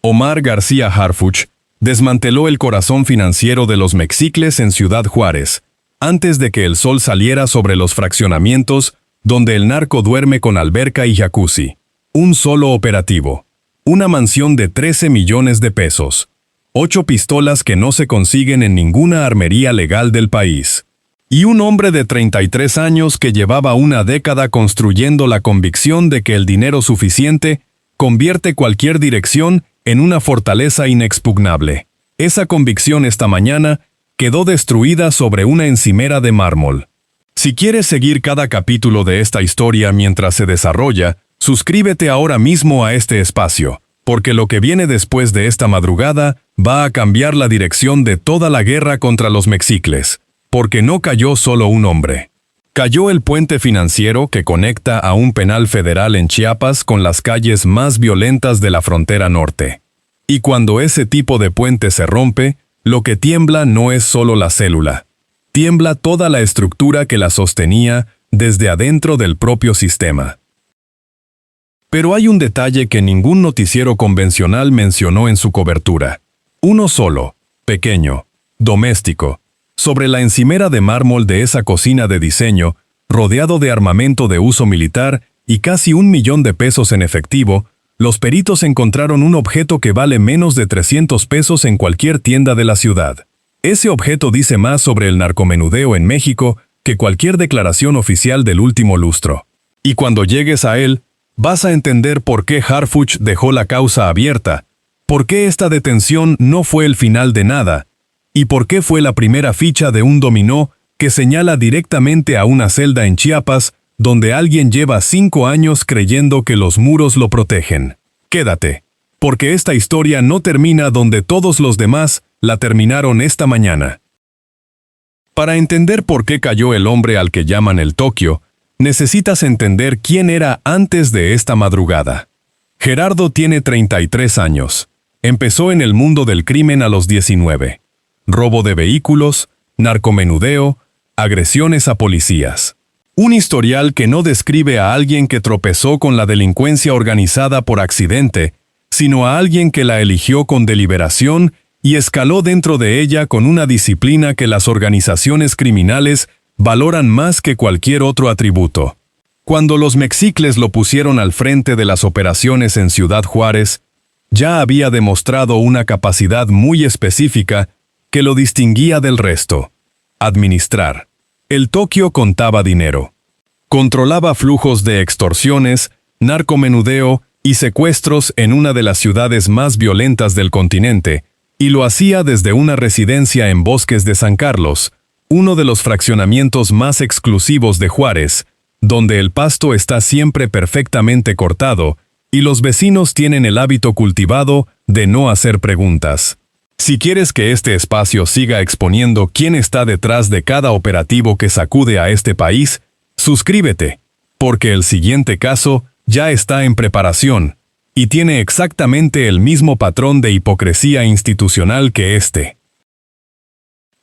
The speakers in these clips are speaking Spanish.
Omar García Harfuch desmanteló el corazón financiero de los Mexicles en Ciudad Juárez, antes de que el sol saliera sobre los fraccionamientos donde el narco duerme con alberca y jacuzzi. Un solo operativo. Una mansión de 13 millones de pesos. 8 pistolas que no se consiguen en ninguna armería legal del país. Y un hombre de 33 años que llevaba una década construyendo la convicción de que el dinero suficiente convierte cualquier dirección en una fortaleza inexpugnable. Esa convicción esta mañana quedó destruida sobre una encimera de mármol. Si quieres seguir cada capítulo de esta historia mientras se desarrolla, suscríbete ahora mismo a este espacio, porque lo que viene después de esta madrugada va a cambiar la dirección de toda la guerra contra los Mexicles, porque no cayó solo un hombre. Cayó el puente financiero que conecta a un penal federal en Chiapas con las calles más violentas de la frontera norte. Y cuando ese tipo de puente se rompe, lo que tiembla no es solo la célula. Tiembla toda la estructura que la sostenía desde adentro del propio sistema. Pero hay un detalle que ningún noticiero convencional mencionó en su cobertura. Uno solo, pequeño, doméstico, sobre la encimera de mármol de esa cocina de diseño, rodeado de armamento de uso militar y casi 1 millón de pesos en efectivo, los peritos encontraron un objeto que vale menos de 300 pesos en cualquier tienda de la ciudad. Ese objeto dice más sobre el narcomenudeo en México que cualquier declaración oficial del último lustro. Y cuando llegues a él, vas a entender por qué Harfuch dejó la causa abierta, por qué esta detención no fue el final de nada, y por qué fue la primera ficha de un dominó que señala directamente a una celda en Chiapas donde alguien lleva 5 años creyendo que los muros lo protegen. Quédate, porque esta historia no termina donde todos los demás la terminaron esta mañana. Para entender por qué cayó el hombre al que llaman el Tokio, necesitas entender quién era antes de esta madrugada. Gerardo tiene 33 años. Empezó en el mundo del crimen a los 19. Robo de vehículos, narcomenudeo, agresiones a policías. Un historial que no describe a alguien que tropezó con la delincuencia organizada por accidente, sino a alguien que la eligió con deliberación y escaló dentro de ella con una disciplina que las organizaciones criminales valoran más que cualquier otro atributo. Cuando los Mexicles lo pusieron al frente de las operaciones en Ciudad Juárez, ya había demostrado una capacidad muy específica que lo distinguía del resto: administrar. El Tokio contaba dinero. Controlaba flujos de extorsiones, narcomenudeo y secuestros en una de las ciudades más violentas del continente, y lo hacía desde una residencia en Bosques de San Carlos, uno de los fraccionamientos más exclusivos de Juárez, donde el pasto está siempre perfectamente cortado y los vecinos tienen el hábito cultivado de no hacer preguntas. Si quieres que este espacio siga exponiendo quién está detrás de cada operativo que sacude a este país, suscríbete, porque el siguiente caso ya está en preparación y tiene exactamente el mismo patrón de hipocresía institucional que este.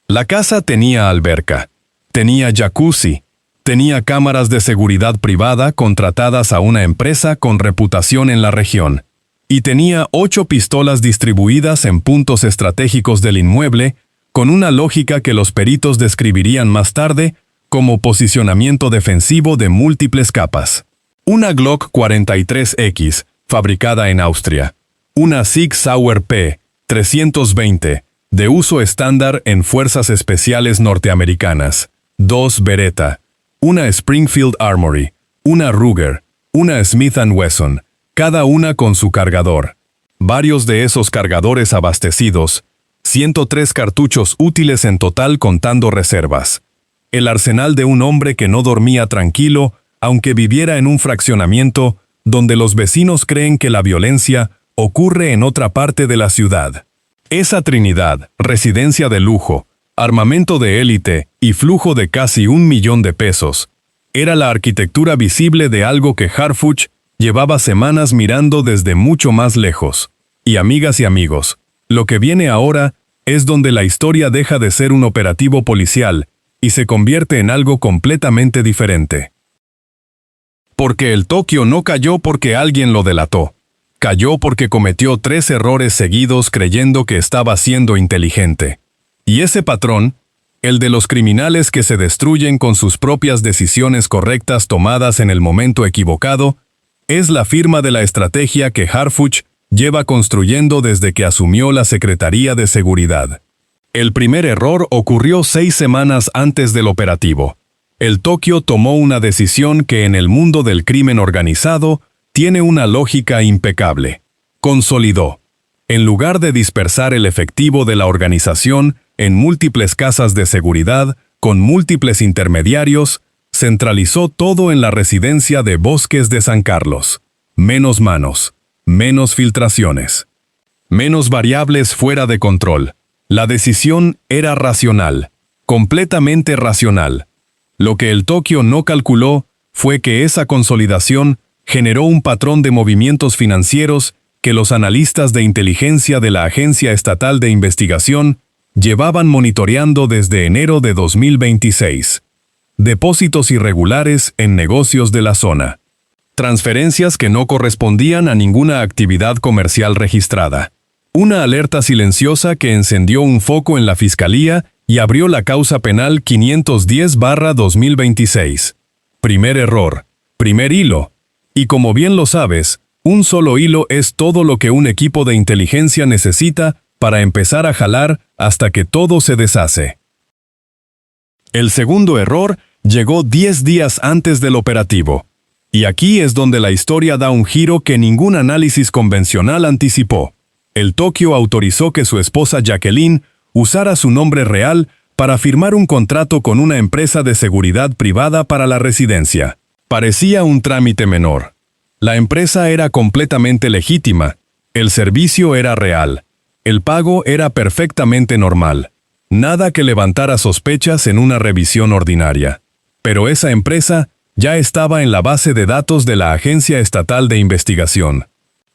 La casa tenía alberca, tenía jacuzzi, tenía cámaras de seguridad privada contratadas a una empresa con reputación en la región, y tenía 8 pistolas distribuidas en puntos estratégicos del inmueble, con una lógica que los peritos describirían más tarde como posicionamiento defensivo de múltiples capas. Una Glock 43X, fabricada en Austria. Una Sig Sauer P. 320, de uso estándar en fuerzas especiales norteamericanas. 2 Beretta. Una Springfield Armory. Una Ruger. Una Smith & Wesson. Cada una con su cargador. Varios de esos cargadores abastecidos. 103 cartuchos útiles en total contando reservas. El arsenal de un hombre que no dormía tranquilo, aunque viviera en un fraccionamiento donde los vecinos creen que la violencia ocurre en otra parte de la ciudad. Esa Trinidad, residencia de lujo, armamento de élite y flujo de casi 1 millón de pesos, era la arquitectura visible de algo que Harfuch llevaba semanas mirando desde mucho más lejos. Y amigas y amigos, lo que viene ahora es donde la historia deja de ser un operativo policial y se convierte en algo completamente diferente. Porque el Tokio no cayó porque alguien lo delató. Cayó porque cometió 3 errores seguidos creyendo que estaba siendo inteligente. Y ese patrón, el de los criminales que se destruyen con sus propias decisiones correctas tomadas en el momento equivocado, es la firma de la estrategia que Harfuch lleva construyendo desde que asumió la Secretaría de Seguridad. El primer error ocurrió 6 semanas antes del operativo. El Tokio tomó una decisión que en el mundo del crimen organizado tiene una lógica impecable. Consolidó. En lugar de dispersar el efectivo de la organización en múltiples casas de seguridad, con múltiples intermediarios, centralizó todo en la residencia de Bosques de San Carlos. Menos manos, menos filtraciones, menos variables fuera de control. La decisión era racional, completamente racional. Lo que el Tokio no calculó fue que esa consolidación generó un patrón de movimientos financieros que los analistas de inteligencia de la Agencia Estatal de Investigación llevaban monitoreando desde enero de 2026. Depósitos irregulares en negocios de la zona. Transferencias que no correspondían a ninguna actividad comercial registrada. Una alerta silenciosa que encendió un foco en la Fiscalía y abrió la causa penal 510/2026. Primer error. Primer hilo. Y como bien lo sabes, un solo hilo es todo lo que un equipo de inteligencia necesita para empezar a jalar hasta que todo se deshace. El segundo error llegó 10 días antes del operativo. Y aquí es donde la historia da un giro que ningún análisis convencional anticipó. El Tokio autorizó que su esposa Jacqueline usara su nombre real para firmar un contrato con una empresa de seguridad privada para la residencia. Parecía un trámite menor. La empresa era completamente legítima, el servicio era real, el pago era perfectamente normal. Nada que levantara sospechas en una revisión ordinaria. Pero esa empresa ya estaba en la base de datos de la Agencia Estatal de Investigación.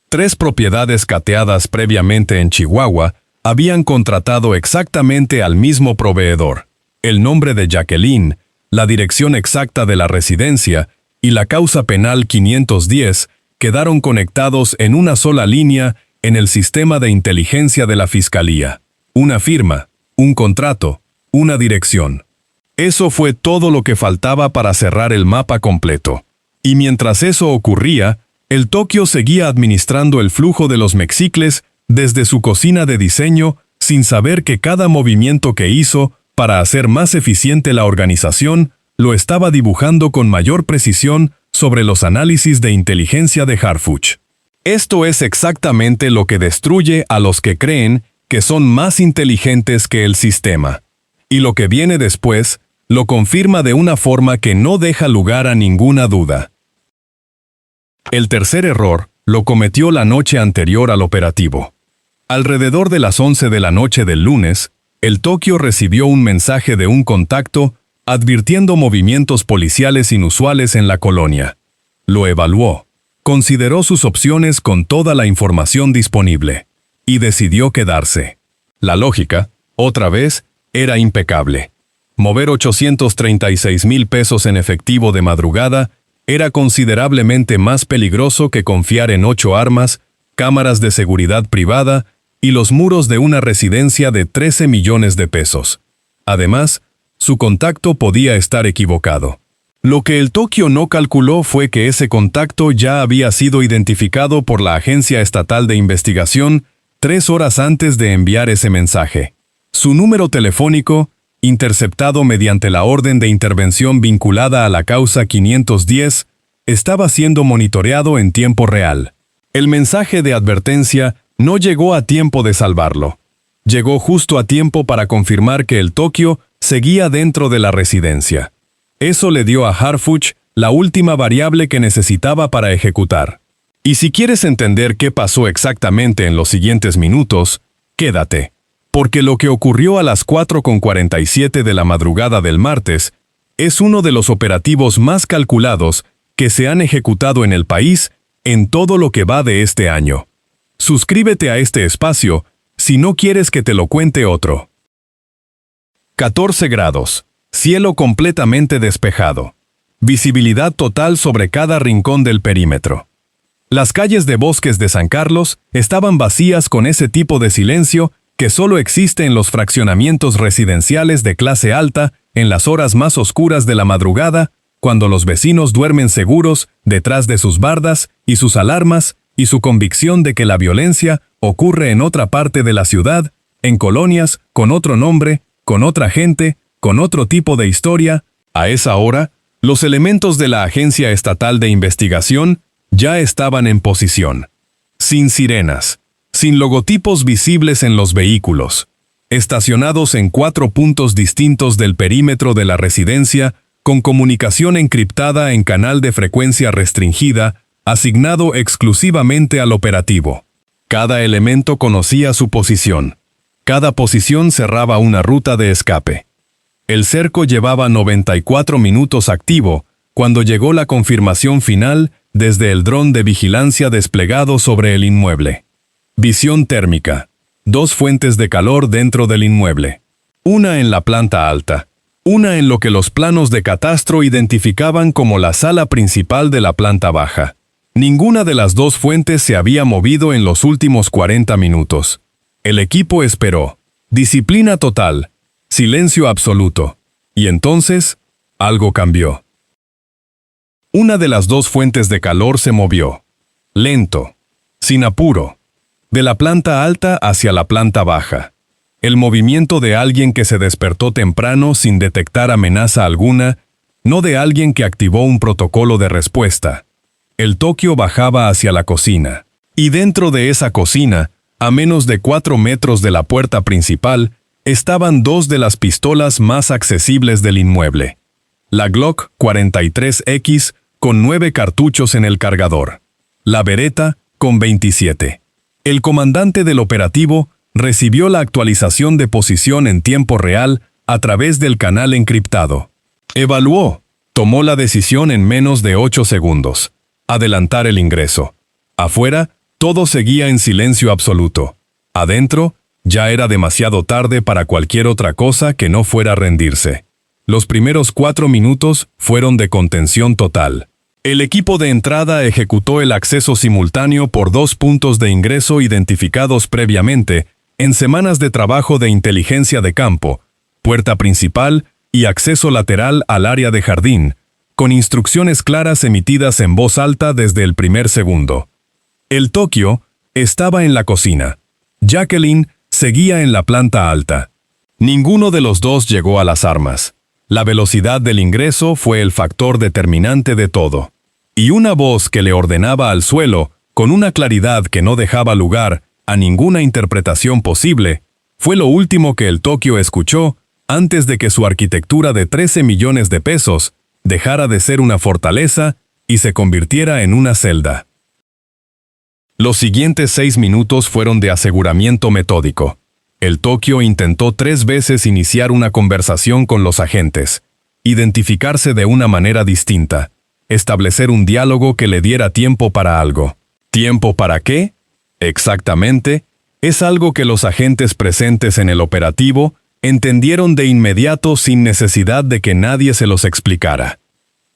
3 propiedades cateadas previamente en Chihuahua habían contratado exactamente al mismo proveedor. El nombre de Jacqueline, la dirección exacta de la residencia y la causa penal 510 quedaron conectados en una sola línea en el sistema de inteligencia de la Fiscalía. Una firma, un contrato, una dirección. Eso fue todo lo que faltaba para cerrar el mapa completo. Y mientras eso ocurría, el Tokio seguía administrando el flujo de los mexicles desde su cocina de diseño sin saber que cada movimiento que hizo para hacer más eficiente la organización lo estaba dibujando con mayor precisión sobre los análisis de inteligencia de Harfuch. Esto es exactamente lo que destruye a los que creen que son más inteligentes que el sistema. Y lo que viene después lo confirma de una forma que no deja lugar a ninguna duda. El tercer error lo cometió la noche anterior al operativo. Alrededor de las 11 de la noche del lunes, el Tokio recibió un mensaje de un contacto advirtiendo movimientos policiales inusuales en la colonia. Lo evaluó, consideró sus opciones con toda la información disponible, y decidió quedarse. La lógica, otra vez, era impecable. Mover 836,000 pesos en efectivo de madrugada era considerablemente más peligroso que confiar en 8 armas, cámaras de seguridad privada y los muros de una residencia de 13 millones de pesos. Además, su contacto podía estar equivocado. Lo que el Tokio no calculó fue que ese contacto ya había sido identificado por la Agencia Estatal de Investigación 3 horas antes de enviar ese mensaje. Su número telefónico, interceptado mediante la orden de intervención vinculada a la causa 510, estaba siendo monitoreado en tiempo real. El mensaje de advertencia no llegó a tiempo de salvarlo. Llegó justo a tiempo para confirmar que el Tokio seguía dentro de la residencia. Eso le dio a Harfuch la última variable que necesitaba para ejecutar. Y si quieres entender qué pasó exactamente en los siguientes minutos, quédate, porque lo que ocurrió a las 4:47 de la madrugada del martes es uno de los operativos más calculados que se han ejecutado en el país en todo lo que va de este año. Suscríbete a este espacio si no quieres que te lo cuente otro. 14 grados. Cielo completamente despejado. Visibilidad total sobre cada rincón del perímetro. Las calles de Bosques de San Carlos estaban vacías con ese tipo de silencio que solo existe en los fraccionamientos residenciales de clase alta en las horas más oscuras de la madrugada, cuando los vecinos duermen seguros detrás de sus bardas y sus alarmas y su convicción de que la violencia ocurre en otra parte de la ciudad, en colonias, con otro nombre, con otra gente, con otro tipo de historia. A esa hora, los elementos de la Agencia Estatal de Investigación ya estaban en posición. Sin sirenas, sin logotipos visibles en los vehículos, estacionados en 4 puntos distintos del perímetro de la residencia, con comunicación encriptada en canal de frecuencia restringida, asignado exclusivamente al operativo. Cada elemento conocía su posición. Cada posición cerraba una ruta de escape. El cerco llevaba 94 minutos activo, cuando llegó la confirmación final desde el dron de vigilancia desplegado sobre el inmueble. Visión térmica. 2 fuentes de calor dentro del inmueble. Una en la planta alta. Una en lo que los planos de catastro identificaban como la sala principal de la planta baja. Ninguna de las 2 fuentes se había movido en los últimos 40 minutos. El equipo esperó. Disciplina total. Silencio absoluto. Y entonces, algo cambió. Una de las 2 fuentes de calor se movió. Lento. Sin apuro. De la planta alta hacia la planta baja. El movimiento de alguien que se despertó temprano sin detectar amenaza alguna, no de alguien que activó un protocolo de respuesta. El Tokio bajaba hacia la cocina. Y dentro de esa cocina, a menos de 4 metros de la puerta principal, estaban 2 de las pistolas más accesibles del inmueble. La Glock 43X con 9 cartuchos en el cargador. La Beretta con 27. El comandante del operativo recibió la actualización de posición en tiempo real a través del canal encriptado. Evaluó. Tomó la decisión en menos de 8 segundos. Adelantar el ingreso. Afuera, todo seguía en silencio absoluto. Adentro, ya era demasiado tarde para cualquier otra cosa que no fuera rendirse. Los primeros 4 minutos fueron de contención total. El equipo de entrada ejecutó el acceso simultáneo por 2 puntos de ingreso identificados previamente, en semanas de trabajo de inteligencia de campo, puerta principal y acceso lateral al área de jardín, con instrucciones claras emitidas en voz alta desde el primer segundo. El Tokio estaba en la cocina. Jacqueline seguía en la planta alta. Ninguno de los 2 llegó a las armas. La velocidad del ingreso fue el factor determinante de todo. Y una voz que le ordenaba al suelo, con una claridad que no dejaba lugar a ninguna interpretación posible, fue lo último que el Tokio escuchó antes de que su arquitectura de 13 millones de pesos dejara de ser una fortaleza y se convirtiera en una celda. Los siguientes 6 minutos fueron de aseguramiento metódico. El Tokio intentó 3 veces iniciar una conversación con los agentes, identificarse de una manera distinta, establecer un diálogo que le diera tiempo para algo. ¿Tiempo para qué? Exactamente, es algo que los agentes presentes en el operativo entendieron de inmediato sin necesidad de que nadie se los explicara.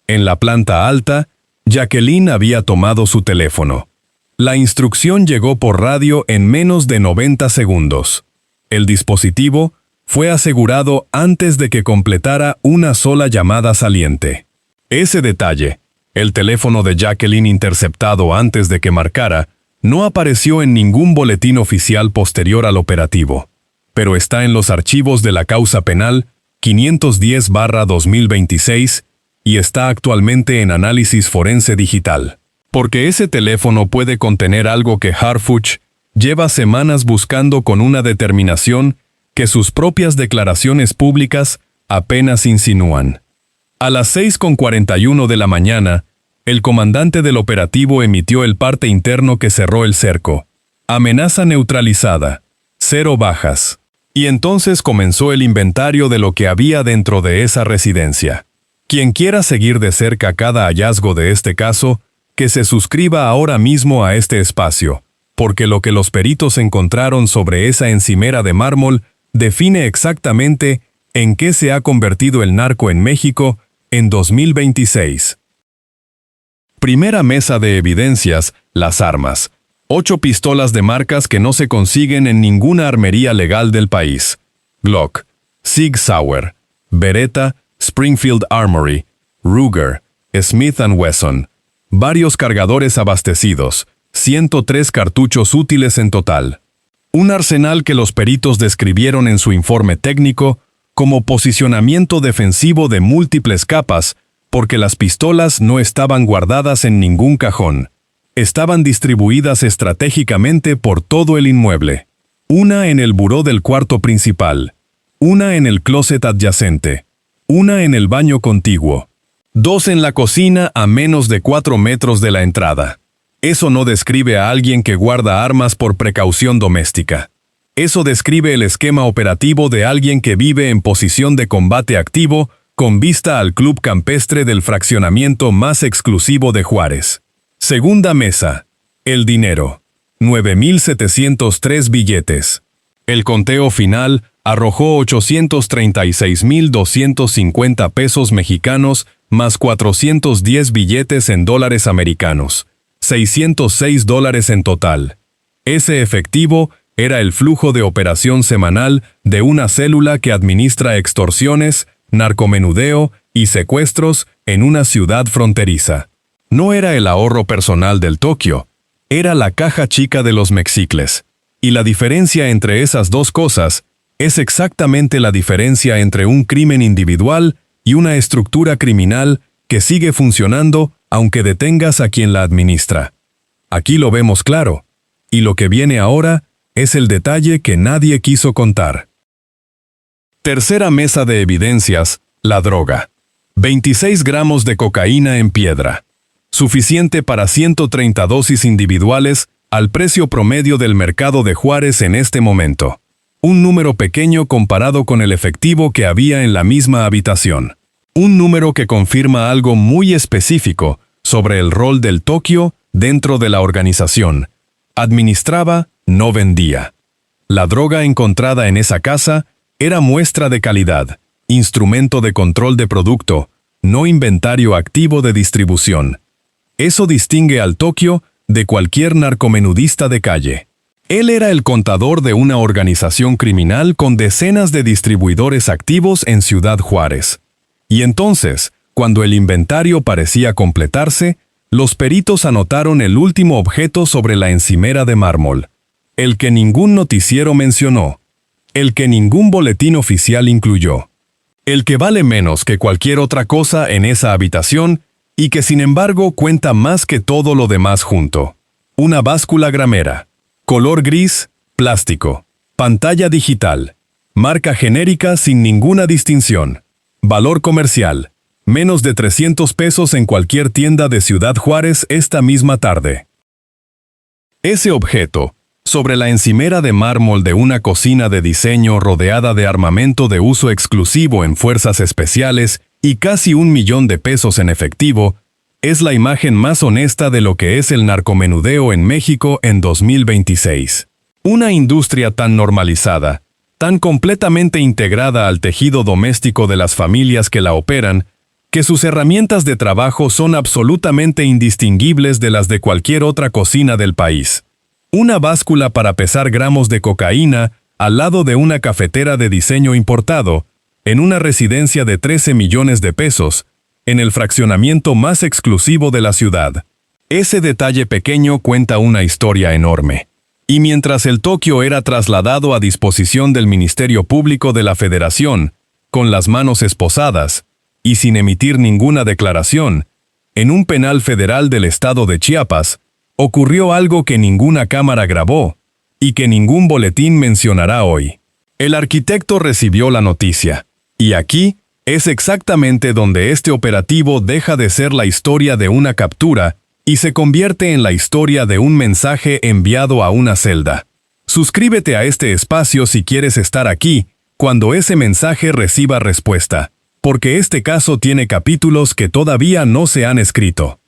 En la planta alta, Jacqueline había tomado su teléfono. La instrucción llegó por radio en menos de 90 segundos. El dispositivo fue asegurado antes de que completara una sola llamada saliente. Ese detalle, el teléfono de Jacqueline interceptado antes de que marcara, no apareció en ningún boletín oficial posterior al operativo, pero está en los archivos de la causa penal 510/2026 y está actualmente en análisis forense digital. Porque ese teléfono puede contener algo que Harfuch lleva semanas buscando con una determinación que sus propias declaraciones públicas apenas insinúan. A las 6:41 de la mañana, el comandante del operativo emitió el parte interno que cerró el cerco. Amenaza neutralizada. 0 bajas. Y entonces comenzó el inventario de lo que había dentro de esa residencia. Quien quiera seguir de cerca cada hallazgo de este caso, que se suscriba ahora mismo a este espacio, porque lo que los peritos encontraron sobre esa encimera de mármol define exactamente en qué se ha convertido el narco en México en 2026. Primera mesa de evidencias, las armas. 8 pistolas de marcas que no se consiguen en ninguna armería legal del país. Glock, Sig Sauer, Beretta, Springfield Armory, Ruger, Smith & Wesson. Varios cargadores abastecidos, 103 cartuchos útiles en total. Un arsenal que los peritos describieron en su informe técnico como posicionamiento defensivo de múltiples capas, porque las pistolas no estaban guardadas en ningún cajón. Estaban distribuidas estratégicamente por todo el inmueble. Una en el buró del cuarto principal, una en el closet adyacente, una en el baño contiguo, 2 en la cocina a menos de 4 metros de la entrada. Eso no describe a alguien que guarda armas por precaución doméstica. Eso describe el esquema operativo de alguien que vive en posición de combate activo con vista al club campestre del fraccionamiento más exclusivo de Juárez. Segunda mesa. El dinero. 9,703 billetes. El conteo final arrojó 836,250 pesos mexicanos más 410 billetes en dólares americanos. 606 dólares en total. Ese efectivo era el flujo de operación semanal de una célula que administra extorsiones, narcomenudeo y secuestros en una ciudad fronteriza. No era el ahorro personal del Tokio, era la caja chica de los mexicles. Y la diferencia entre esas dos cosas es exactamente la diferencia entre un crimen individual y una estructura criminal que sigue funcionando aunque detengas a quien la administra. Aquí lo vemos claro, y lo que viene ahora es el detalle que nadie quiso contar. Tercera mesa de evidencias, la droga. 26 gramos de cocaína en piedra. Suficiente para 130 dosis individuales al precio promedio del mercado de Juárez en este momento. Un número pequeño comparado con el efectivo que había en la misma habitación. Un número que confirma algo muy específico sobre el rol del Tokio dentro de la organización. Administraba, no vendía. La droga encontrada en esa casa era muestra de calidad, instrumento de control de producto, no inventario activo de distribución. Eso distingue al Tokio de cualquier narcomenudista de calle. Él era el contador de una organización criminal con decenas de distribuidores activos en Ciudad Juárez. Y entonces, cuando el inventario parecía completarse, los peritos anotaron el último objeto sobre la encimera de mármol, el que ningún noticiero mencionó, el que ningún boletín oficial incluyó, el que vale menos que cualquier otra cosa en esa habitación y que sin embargo cuenta más que todo lo demás junto. Una báscula gramera, color gris, plástico, pantalla digital, marca genérica sin ninguna distinción. Valor comercial, menos de 300 pesos en cualquier tienda de Ciudad Juárez esta misma tarde. Ese objeto, sobre la encimera de mármol de una cocina de diseño rodeada de armamento de uso exclusivo en fuerzas especiales y casi 1 millón de pesos en efectivo, es la imagen más honesta de lo que es el narcomenudeo en México en 2026. Una industria tan normalizada, tan completamente integrada al tejido doméstico de las familias que la operan, que sus herramientas de trabajo son absolutamente indistinguibles de las de cualquier otra cocina del país. Una báscula para pesar gramos de cocaína al lado de una cafetera de diseño importado, en una residencia de 13 millones de pesos, en el fraccionamiento más exclusivo de la ciudad. Ese detalle pequeño cuenta una historia enorme. Y mientras el Tokio era trasladado a disposición del Ministerio Público de la Federación, con las manos esposadas, y sin emitir ninguna declaración, en un penal federal del estado de Chiapas, ocurrió algo que ninguna cámara grabó, y que ningún boletín mencionará hoy. El arquitecto recibió la noticia, y aquí es exactamente donde este operativo deja de ser la historia de una captura y se convierte en la historia de un mensaje enviado a una celda. Suscríbete a este espacio si quieres estar aquí cuando ese mensaje reciba respuesta, porque este caso tiene capítulos que todavía no se han escrito.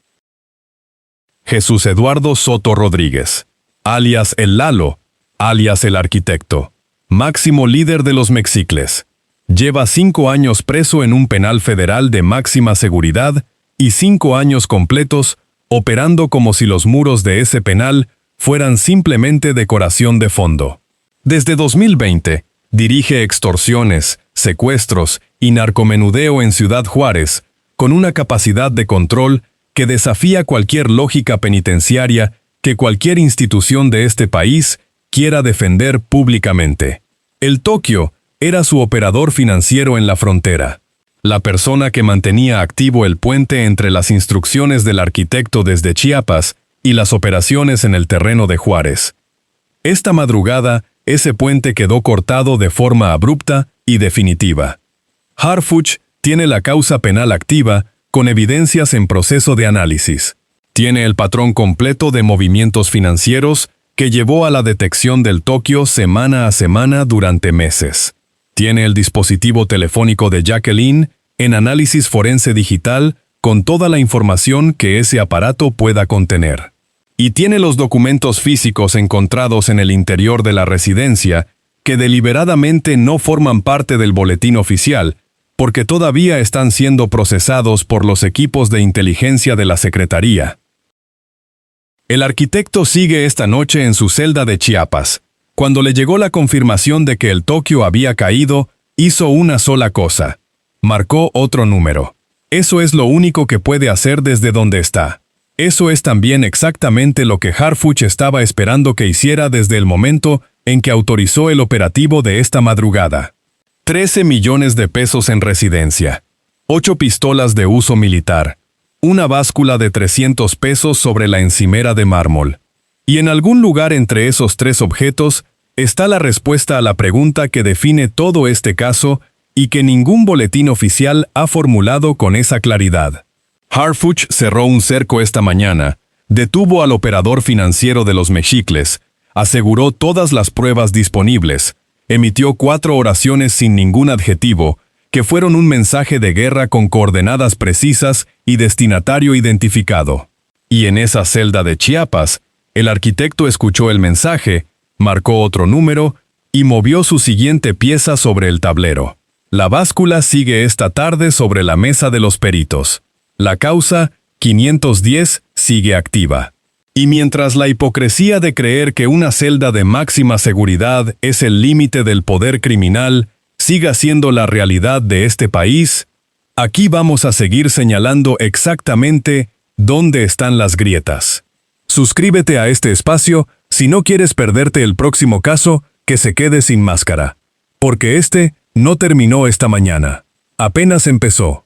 Jesús Eduardo Soto Rodríguez, alias El Lalo, alias El Arquitecto, máximo líder de los mexicles. Lleva 5 años preso en un penal federal de máxima seguridad y 5 años completos operando como si los muros de ese penal fueran simplemente decoración de fondo. Desde 2020, dirige extorsiones, secuestros y narcomenudeo en Ciudad Juárez, con una capacidad de control que desafía cualquier lógica penitenciaria que cualquier institución de este país quiera defender públicamente. El Tokio era su operador financiero en la frontera, la persona que mantenía activo el puente entre las instrucciones del arquitecto desde Chiapas y las operaciones en el terreno de Juárez. Esta madrugada, ese puente quedó cortado de forma abrupta y definitiva. Harfuch tiene la causa penal activa, con evidencias en proceso de análisis. Tiene el patrón completo de movimientos financieros que llevó a la detección del Tokio semana a semana durante meses. Tiene el dispositivo telefónico de Jacqueline en análisis forense digital con toda la información que ese aparato pueda contener. Y tiene los documentos físicos encontrados en el interior de la residencia que deliberadamente no forman parte del boletín oficial, porque todavía están siendo procesados por los equipos de inteligencia de la Secretaría. El arquitecto sigue esta noche en su celda de Chiapas. Cuando le llegó la confirmación de que el Tokio había caído, hizo una sola cosa. Marcó otro número. Eso es lo único que puede hacer desde donde está. Eso es también exactamente lo que Harfuch estaba esperando que hiciera desde el momento en que autorizó el operativo de esta madrugada. 13 millones de pesos en residencia, 8 pistolas de uso militar, una báscula de 300 pesos sobre la encimera de mármol. Y en algún lugar entre esos 3 objetos está la respuesta a la pregunta que define todo este caso y que ningún boletín oficial ha formulado con esa claridad. Harfuch cerró un cerco esta mañana, detuvo al operador financiero de los mexicles, aseguró todas las pruebas disponibles, emitió 4 oraciones sin ningún adjetivo, que fueron un mensaje de guerra con coordenadas precisas y destinatario identificado. Y en esa celda de Chiapas, el arquitecto escuchó el mensaje, marcó otro número y movió su siguiente pieza sobre el tablero. La báscula sigue esta tarde sobre la mesa de los peritos. La causa 510 sigue activa. Y mientras la hipocresía de creer que una celda de máxima seguridad es el límite del poder criminal siga siendo la realidad de este país, aquí vamos a seguir señalando exactamente dónde están las grietas. Suscríbete a este espacio si no quieres perderte el próximo caso que se quede sin máscara. Porque este no terminó esta mañana. Apenas empezó.